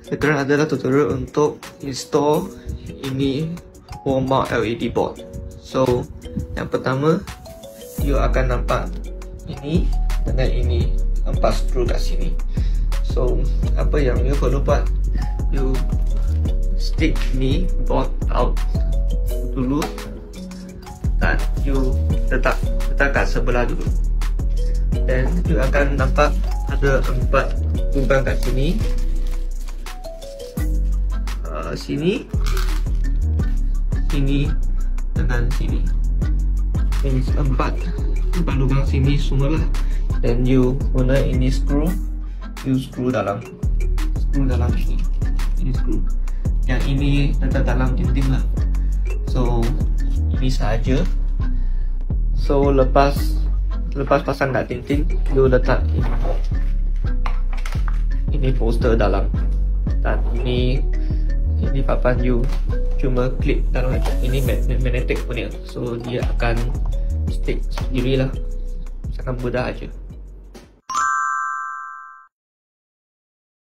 Sekarang adalah tutorial untuk install ini wall mount LED board. So, yang pertama, you akan nampak ini dengan ini 4 skru kat sini. So, apa yang you perlu buat, you stick ni board out dulu dan you letak kat sebelah dulu. Dan you akan nampak ada 4 lubang kat sini, sini, sini dengan sini. Ini 4 lubang sini semualah. Dan you guna ini screw, you screw dalam sini. Ini screw. Yang ini letak dalam dinding lah. So ini sahaja. So lepas pasang kat dinding, you letak ini poster dalam. Dan ini papan you cuma klip dalam ini magnetic punya. So dia akan stick sendiri lah. Sangat mudah aja.